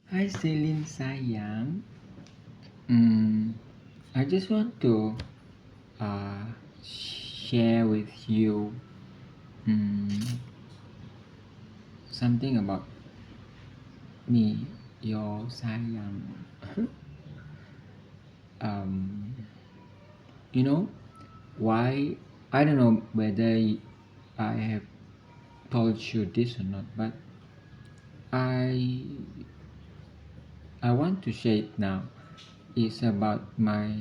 Hi, CelineSayang. Mm, I just want to uh, share with you something about me, your sayang. um, you know why? I don't know whether I have told you this or not, but I I want to share it now. It's about my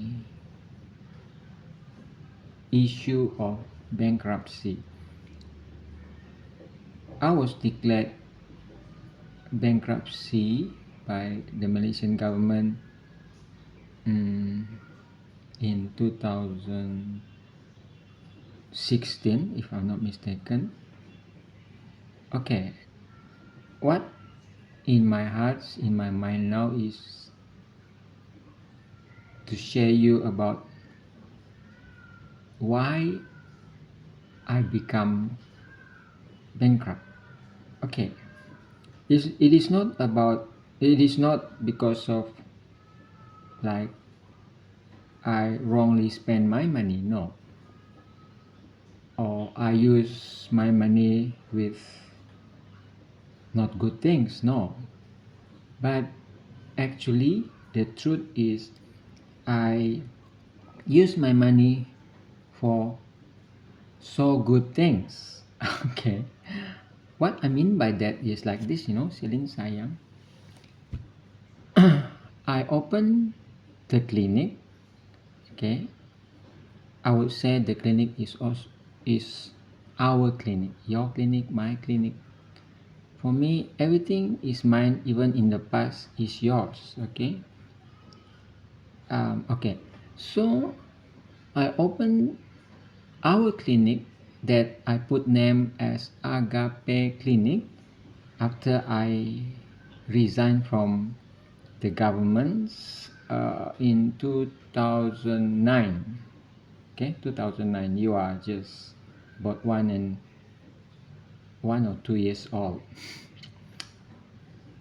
issue of bankruptcy. I was declared bankruptcy by the Malaysian government in 2016, if I'm not mistaken. Okay, what in my heart, in my mind now is to share you about why I become bankrupt. Okay, it is not about, it is not because of like I wrongly spend my money, no, or I use my money with not good things, no, but actually the truth is I use my money for so good things. Okay, what I mean by that is like this, CelineSayang. I open the clinic. Okay, I would say the clinic is also is our clinic, your clinic, my clinic. For me, everything is mine, even in the past is yours. Okay. Okay, so I open our clinic that I put name as Agape Clinic after I resigned from the government in 2009. Okay, 2009. You are just about 1 or 2 years old.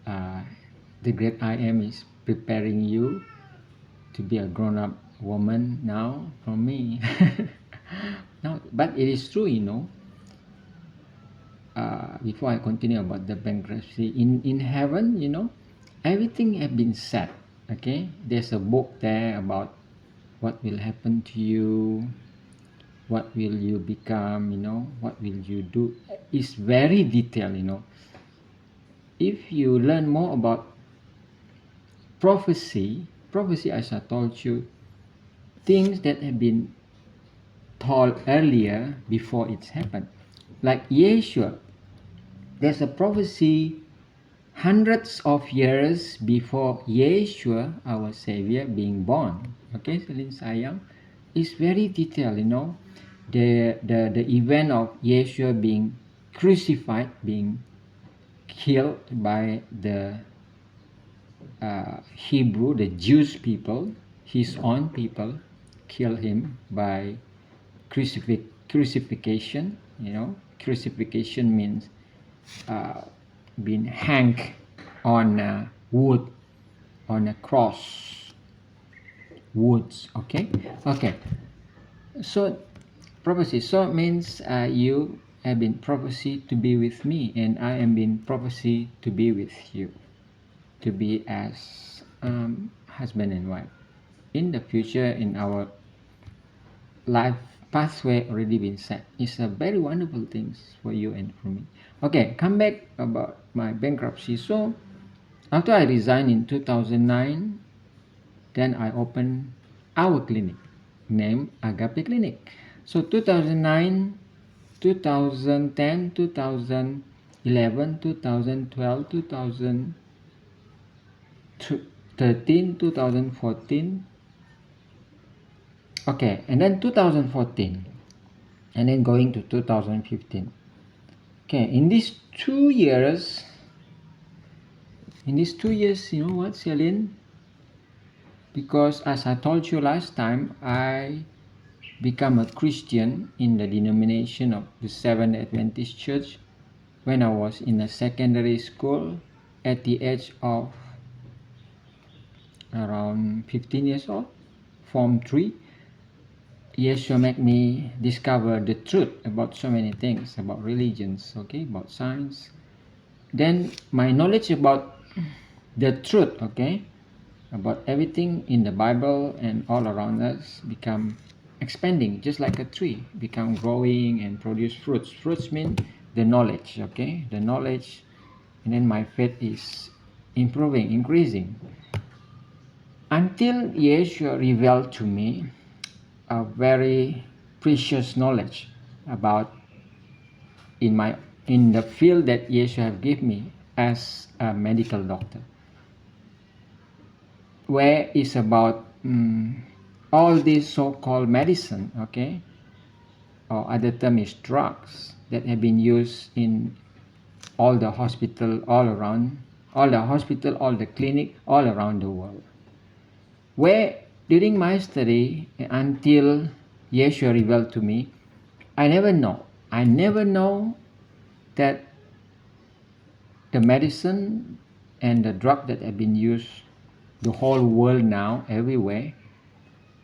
uh, the great I am is preparing you to be a grown-up woman now from me. No, but it is true, before I continue about the bankruptcy, in heaven, everything have been said. Okay, there's a book there about what will happen to you, what will you become, what will you do. It's very detailed. If you learn more about prophecy, as I told you, things that have been told earlier before it's happened, like Yeshua, there's a prophecy hundreds of years before Yeshua, our Savior, being born. Okay, CelineSayang, is very detailed. The event of Yeshua being crucified, being killed by the Hebrew, the Jewish people, his own people, kill him by crucifixion. Crucifixion means being hanged on wood, on a cross, woods. Okay. So prophecy. So it means you have been prophecy to be with me, and I am being prophecy to be with you, to be as husband and wife. In the future, in our life pathway already been set. It's a very wonderful things for you and for me. Okay, come back about my bankruptcy. So after I resigned in 2009, then I opened our clinic named Agape Clinic. So 2009, 2010, 2011, 2012, 2013, 2014. Okay, and then 2014, and then going to 2015. Okay, in these 2 years, you know what, Celine? Because as I told you last time, I become a Christian in the denomination of the Seventh Adventist Church when I was in a secondary school at the age of around 15 years old, Form 3. Yeshua made me discover the truth about so many things, about religions, okay, about science. Then my knowledge about the truth, okay, about everything in the Bible and all around us become expanding, just like a tree, become growing and produce fruits. Fruits mean the knowledge, okay, the knowledge, and then my faith is improving, increasing, until Yeshua revealed to me a very precious knowledge about in the field that Yeshua have given me as a medical doctor, where it's about all these so-called medicine, okay, or other term is drugs that have been used in all the hospital all around, all the hospital, all the clinic all around the world. Where during my study until Yeshua revealed to me, I never know that the medicine and the drug that have been used the whole world now everywhere,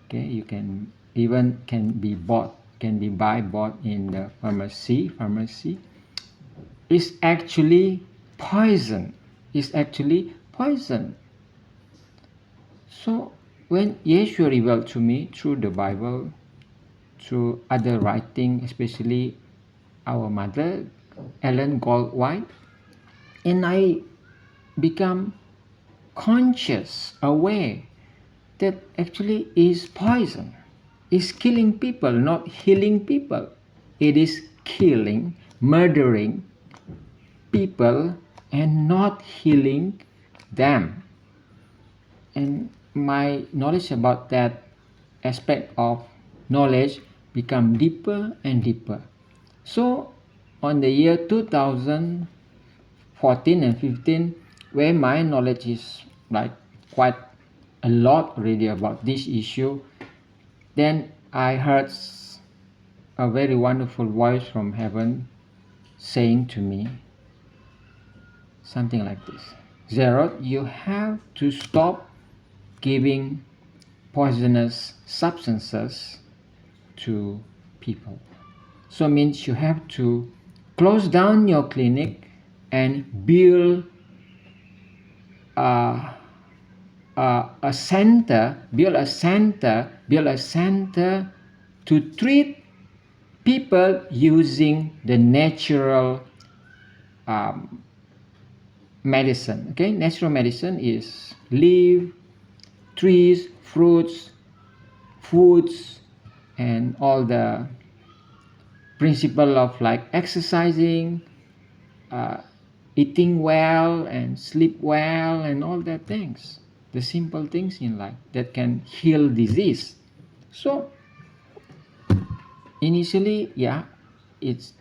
okay, you can even can be bought in the pharmacy, is actually poison, So when Yeshua revealed to me through the Bible, through other writing, especially our mother Ellen Goldwhite, and I become conscious, aware that actually is poison, is killing people, not healing people. It is killing, murdering people and not healing them. And my knowledge about that aspect of knowledge become deeper and deeper. So on the year 2014 and 15, where my knowledge is like quite a lot already about this issue, then I heard a very wonderful voice from heaven saying to me something like this: Zerot, you have to stop giving poisonous substances to people. So means you have to close down your clinic and build a, build a center to treat people using the natural medicine. Okay, natural medicine is leaf, trees, fruits, foods, and all the principle of like exercising, uh, eating well and sleep well and all that things, the simple things in life that can heal disease. So initially, yeah, it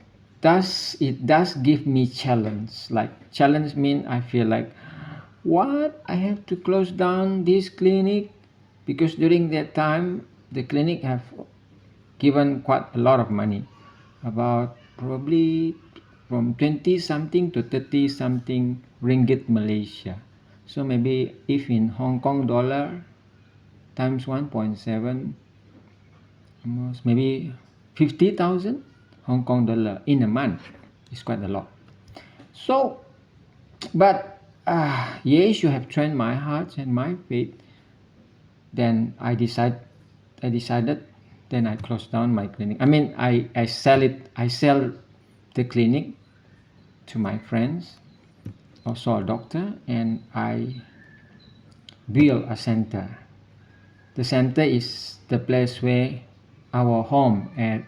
does give me challenge. Like challenge mean I feel like, what, I have to close down this clinic, because during that time the clinic have given quite a lot of money, about probably from 20 something to 30 something ringgit Malaysia. So maybe if in Hong Kong dollar times 1.7, almost maybe 50,000 Hong Kong dollar in a month is quite a lot. So, but yes, you have trained my heart and my faith. Then I decided. Then I closed down my clinic. I mean, I sell it. I sell the clinic to my friends, also a doctor, and I build a center. The center is the place where our home at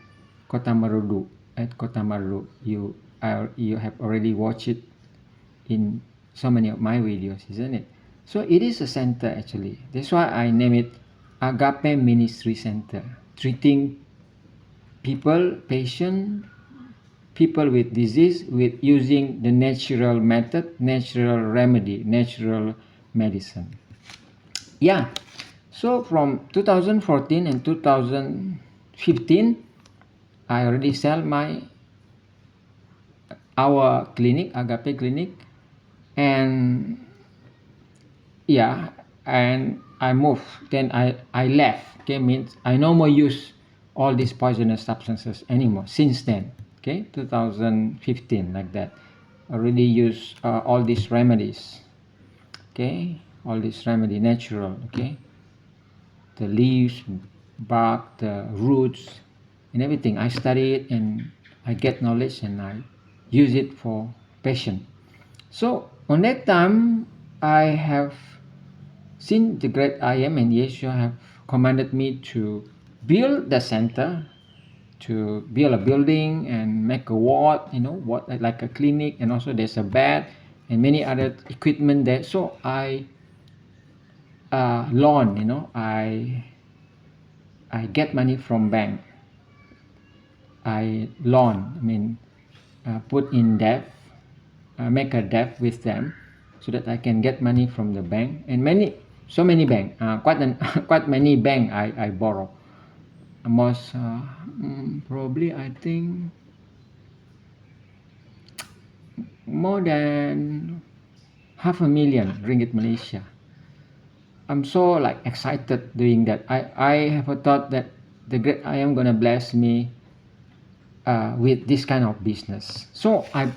Kota Marudu. At Kota Marudu, you have already watched it in so many of my videos, isn't it? So it is a center actually. That's why I name it Agape Ministry Center, treating people with disease with using the natural method, natural remedy, natural medicine. Yeah. So from 2014 and 2015, I already sell our clinic, Agape Clinic, and yeah, and I moved. Then I left. Okay, means I no more use all these poisonous substances anymore. Since then, okay, 2015 like that, I already use all these remedies. Okay, all these remedy natural. Okay, the leaves, bark, the roots, and everything. I study it and I get knowledge and I use it for patient. So on that time, I have seen the great I am and Yeshua have commanded me to build the center, to build a building and make a ward, what like a clinic, and also there's a bed and many other equipment there. So I loan, I get money from bank. I loan, put in debt, make a debt with them, so that I can get money from the bank. And so many bank, quite many bank I borrow. Almost probably I think more than $500,000 Malaysia. I'm so like excited doing that. I have a thought that the great I am gonna bless me with this kind of business. So I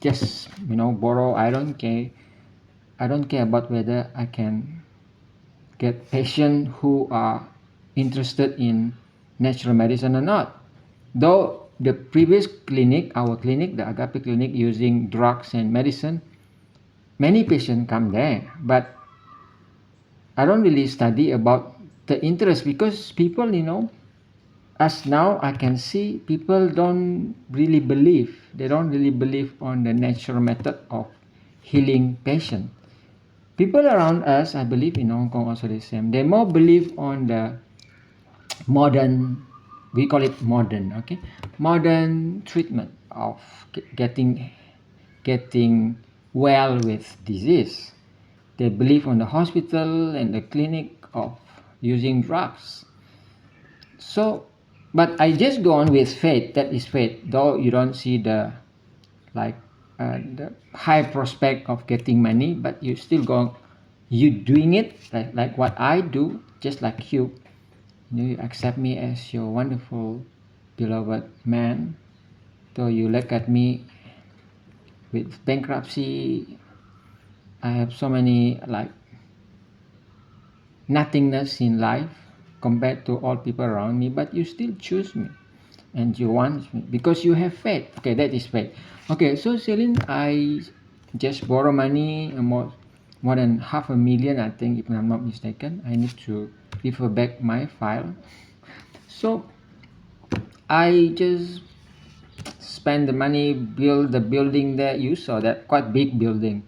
just borrow. I don't care. I don't care about whether I can get patients who are interested in natural medicine or not. Though the previous clinic, our clinic, the Agape clinic, using drugs and medicine, many patients come there, but I don't really study about the interest, because people, as now I can see, people don't really believe. They don't really believe on the natural method of healing patient. People around us, I believe in Hong Kong also the same. They more believe on the modern, we call it modern, okay, modern treatment of getting well with disease. They believe on the hospital and the clinic of using drugs. So, but I just go on with faith. That is faith, though you don't see the like the high prospect of getting money, but you still go. You doing it like what I do, just like you. You accept me as your wonderful, beloved man. Though you look at me with bankruptcy, I have so many like nothingness in life compared to all people around me, but you still choose me and you want me because you have faith. Okay, that is faith. Okay, so Celine, I just borrow money, more than $500,000, I think, if I'm not mistaken. I need to refer back my file. So I just spend the money, build the building there. You saw that quite big building,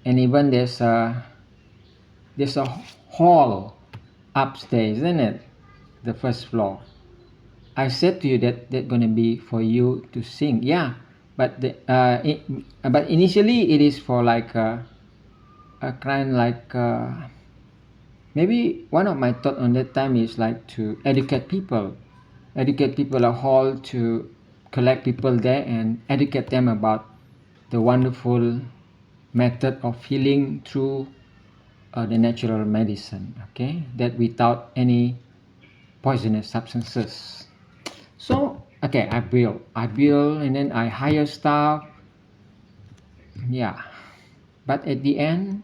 and even there's a hall upstairs, isn't it? The first floor. I said to you that that's gonna be for you to sing. Yeah, but but initially it is for like a kind like maybe one of my thought on that time is like to educate people, a hall to collect people there and educate them about the wonderful method of healing through the natural medicine. Okay, that without any poisonous substances. So okay, I build and then I hire staff. Yeah, but at the end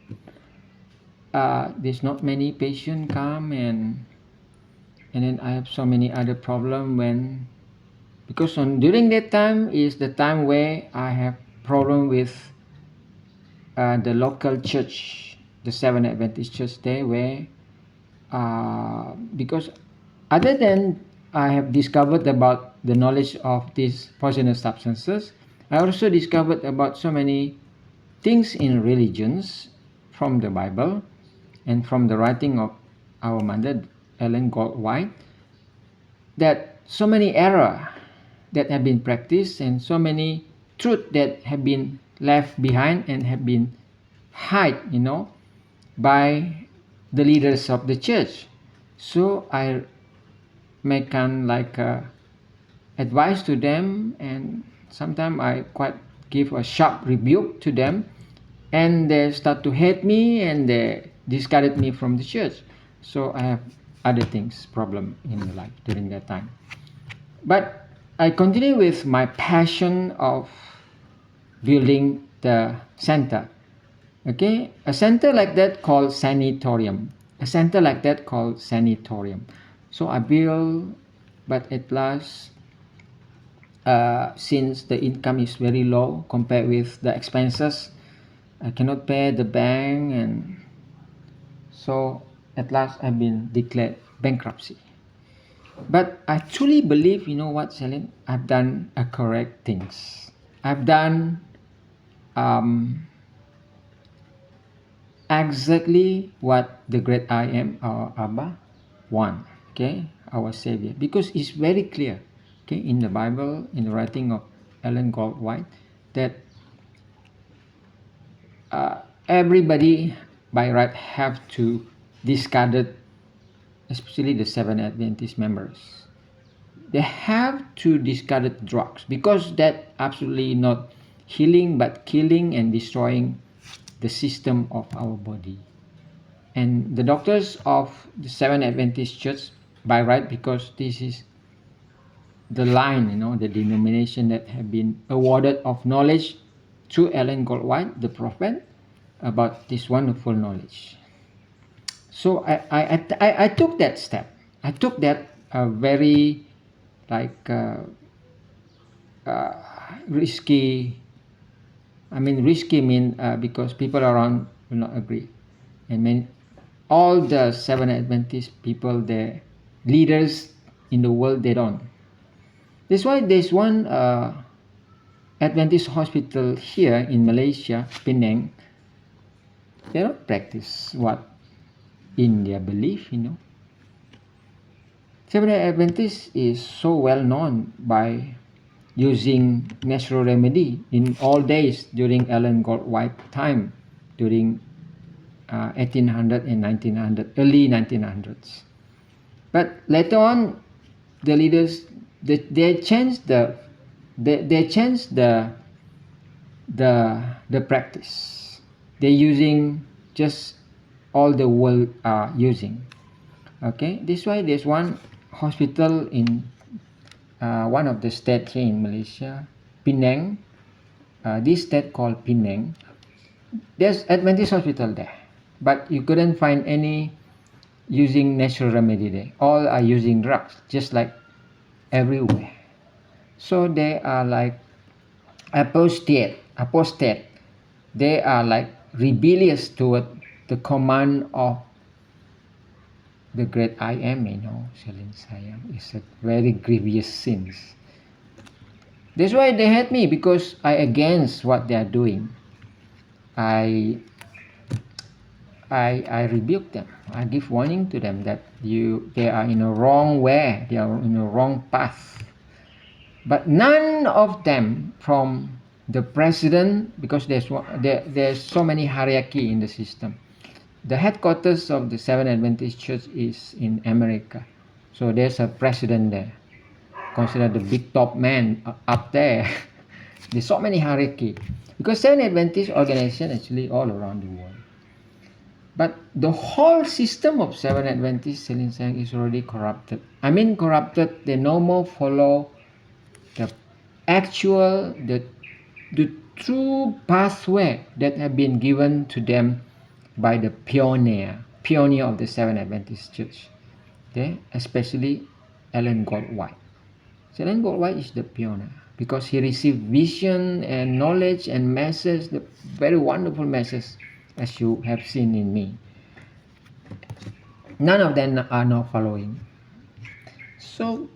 there's not many patients come, and then I have so many other problem when, because during that time is the time where I have problem with the local church, the Seven Adventist church there, where because other than I have discovered about the knowledge of these poisonous substances, I also discovered about so many things in religions from the Bible and from the writing of our mother Ellen White, that so many error that have been practiced and so many truth that have been left behind and have been hide, by the leaders of the church. So I make kind like advice to them, and sometimes I quite give a sharp rebuke to them, and they start to hate me, and discarded me from the church. So I have other things problem in my life during that time. But I continue with my passion of building the center. Okay, a center like that called sanatorium. A center like that called sanatorium. So I build, but at last, since the income is very low compared with the expenses, I cannot pay the bank, and so at last I've been declared bankruptcy. But I truly believe, you know what, Celine, I've done a correct things. I've done um, exactly what the great I am, our Abba, want. Okay, our Savior, because it's very clear. Okay, in the Bible, in the writing of Ellen Goldwhite, that everybody by right have to discard it, especially the Seven Adventist members. They have to discard drugs because that absolutely not healing but killing and destroying the system of our body. And the doctors of the Seven Adventist Church by right, because this is the line, you know, the denomination that have been awarded of knowledge through Ellen Goldwhite, the prophet, about this wonderful knowledge. So I took that step. I took that very like risky. I mean risky mean because people around will not agree, and all the Seven Adventist people, the leaders in the world, they don't. That's why there's one Adventist hospital here in Malaysia, Penang. They don't practice what in their belief, you know. Seventh-day Adventist is so well known by using natural remedy in all days during Ellen Goldwhite time, during 1800 and 1900, early 1900s. But later on, the leaders they changed they changed the practice. They're using just all the world are using. Okay, this why there's one hospital in one of the state here in Malaysia, Penang. This state called Penang. There's Adventist hospital there, but you couldn't find any using natural remedy there. All are using drugs, just like everywhere. So they are like apostate. They are like rebellious toward the command of the great I am, you know, CelineSayang. Is a very grievous sins. That's why they hate me, because I against what they are doing. I I rebuke them. I give warning to them that they are in a wrong way. They are in a wrong path. But none of them, from the president, because there's so many hierarchy in the system. The headquarters of the Seventh Adventist Church is in America, so there's a president there, considered the big top man up there. There's so many hierarchy because Seventh Adventist organization actually all around the world. But the whole system of Seventh Adventist CelineSayang is already corrupted. I mean corrupted. They no more follow the actual the true pathway that have been given to them by the pioneer of the Seventh Adventist Church. Okay, especially Ellen Goldwhite. So Ellen Goldwhite is the pioneer because he received vision and knowledge and message, the very wonderful message, as you have seen in me. None of them are now following. So,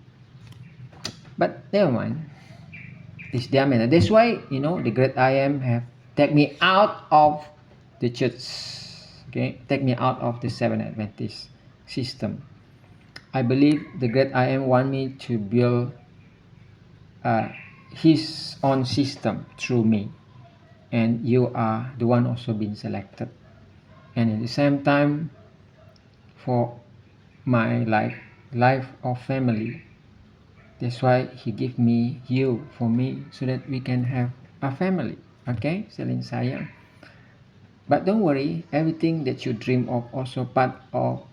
but never mind. It's their matter. That's why, you know, the great I am have take me out of the church. Okay, take me out of the Seventh Adventist system. I believe the great I am want me to build his own system through me, and you are the one also being selected. And at the same time, for my life of family, that's why he give me you for me, so that we can have a family. Okay, CelineSayang. But don't worry, everything that you dream of also part of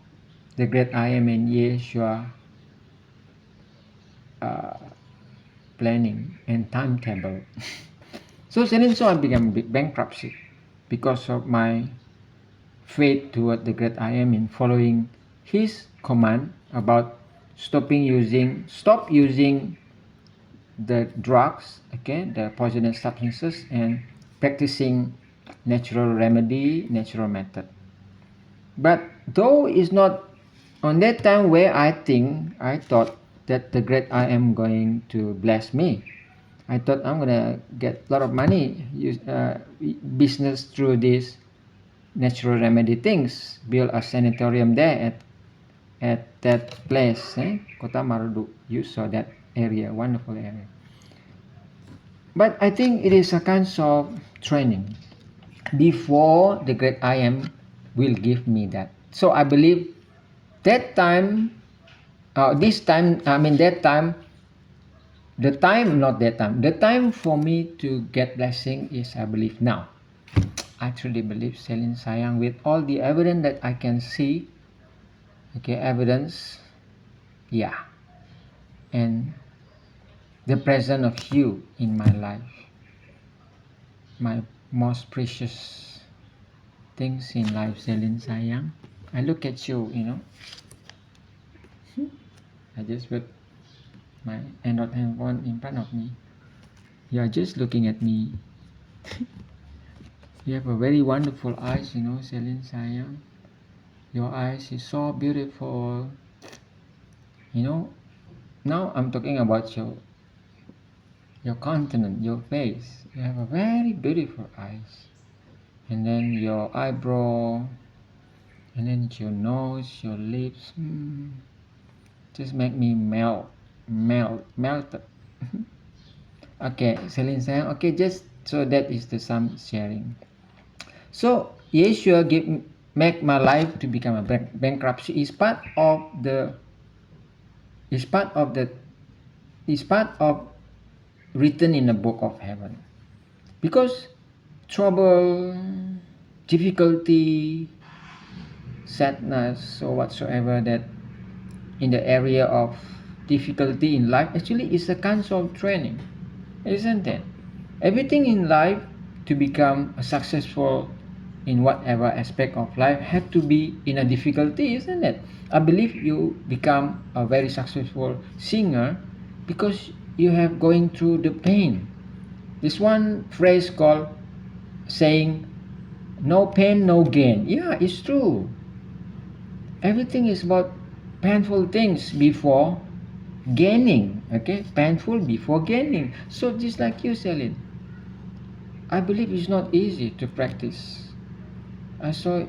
the great I am and Yeshua uh, planning and timetable. So I became bankruptcy because of my faith toward the great I am in following his command about stop using the drugs, okay, the poisonous substances, and practicing natural remedy, natural method. But though it's not on that time where I thought that the great I am going to bless me. I thought I'm gonna get a lot of money, business through this natural remedy things. Build a sanatorium there at that place, Kota Marudu. You saw that area, wonderful area. But I think it is a kind of training before the great I am will give me that. So I believe that time, this time, I mean that time, the time for me to get blessing is, I believe now. I truly believe CelineSayang with all the evidence that I can see, okay, evidence, yeah, and the presence of you in my life, my most precious things in life, CelineSayang. I look at you, I just put my Android handphone in front of me. You are just looking at me. You have a very wonderful eyes, CelineSayang. Your eyes is so beautiful. Now I'm talking about your countenance, your face. You have a very beautiful eyes. And then your eyebrow, and then your nose, your lips. Just make me melted. Okay, CelineSayang. Okay, just so that is the some sharing. So Yeshua make my life to become a bankruptcy is part of the is part of the is part of written in the book of heaven, because trouble, difficulty, sadness, or whatsoever that in the area of difficulty in life actually is a kind of training, isn't it? Everything in life to become a successful in whatever aspect of life have to be in a difficulty, isn't it? I believe you become a very successful singer because you have going through the pain. This one phrase called saying no pain no gain. Yeah, it's true. Everything is about painful things before gaining. Okay, painful before gaining. So just like you, Celine, I believe it's not easy to practice. I saw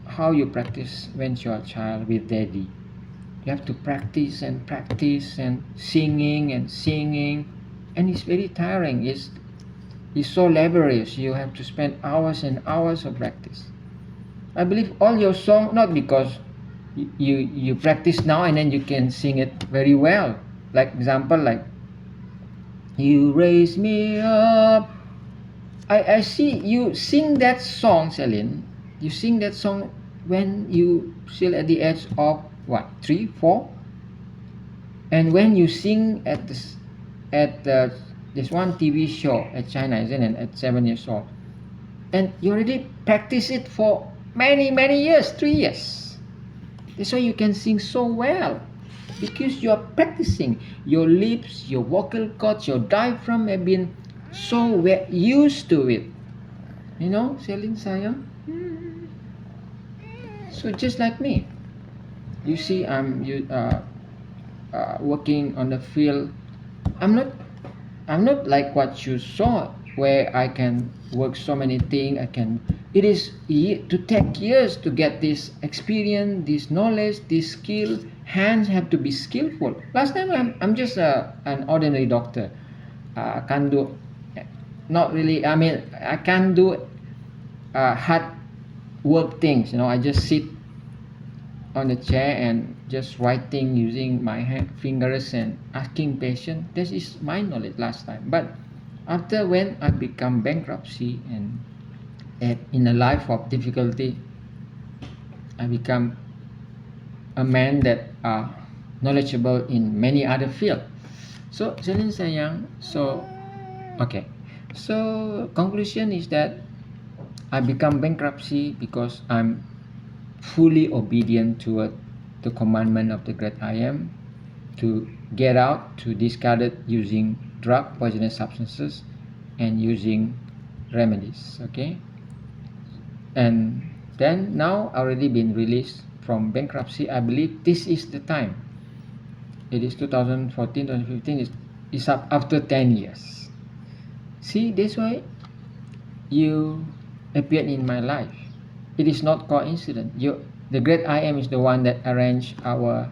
how you practice when you're a child with daddy. You have to practice and singing, and it's very tiring. It's so laborious. You have to spend hours and hours of practice. I believe all your song, not because you practice now and then you can sing it very well. Like example, like you raise me up. I see you sing that song, Celine. You sing that song when you still at the age of what, 3, 4, and when you sing at this one TV show at China, isn't it? At 7 years old, and you already practice it for many years, 3 years. That's why you can sing so well, because you are practicing. Your lips, your vocal cords, your diaphragm have been so used to it. CelineSayang. So just like me, you see, I'm working on the field. I'm not like what you saw, where I can work so many things. It is to take years to get this experience, this knowledge, this skill. Hands have to be skillful. Last time I'm just an ordinary doctor. I can't do, not really. I mean, I can't do hard work things. I just sit on the chair and just writing using my fingers and asking patient. This is my knowledge last time. But after when I become bankruptcy and And in a life of difficulty, I become a man that are knowledgeable in many other fields. So CelineSayang, so okay, so conclusion is that I become bankruptcy because I'm fully obedient toward the commandment of the great I am, to get out, to discard it using drug, poisonous substances, and using remedies. Okay, and then now already been released from bankruptcy. I believe this is the time. It is 2014, 2015. It's up after 10 years. See, this way you appeared in my life. It is not coincidence. The great I am is the one that arranged our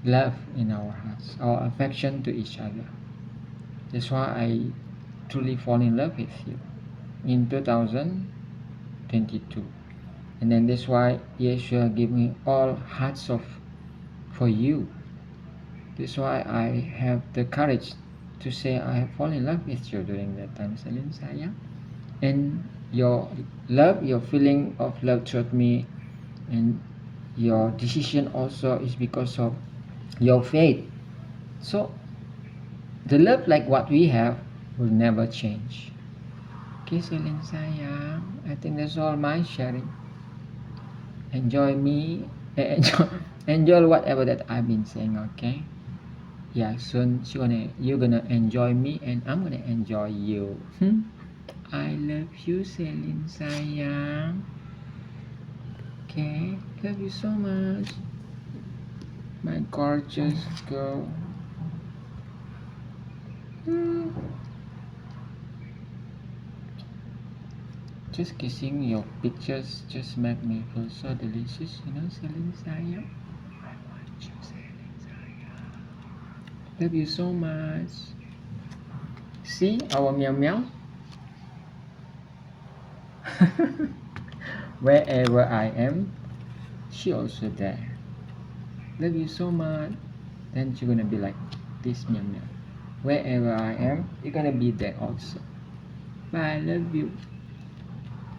love in our hearts, our affection to each other. That's why I truly fall in love with you in 2022. And then that's why Yeshua gave me all hearts of for you. That's why I have the courage to say I have fallen in love with you during that time, CelineSayang. And your love, your feeling of love toward me, and your decision also is because of your faith. So the love like what we have will never change. Okay, CelineSayang, I think that's all my sharing. Enjoy me, enjoy whatever that I've been saying. Okay, yeah, soon you're gonna enjoy me and I'm gonna enjoy you. I love you, CelineSayang. Okay, love you so much, my gorgeous girl. Just kissing your pictures just make me feel so delicious, CelineSayang. I want you, CelineSayang. Love you so much. See our meow meow. Wherever I am, she also there. Love you so much. Then you're gonna be like this meow meow. Wherever I am, you're gonna be there also. Bye, love you.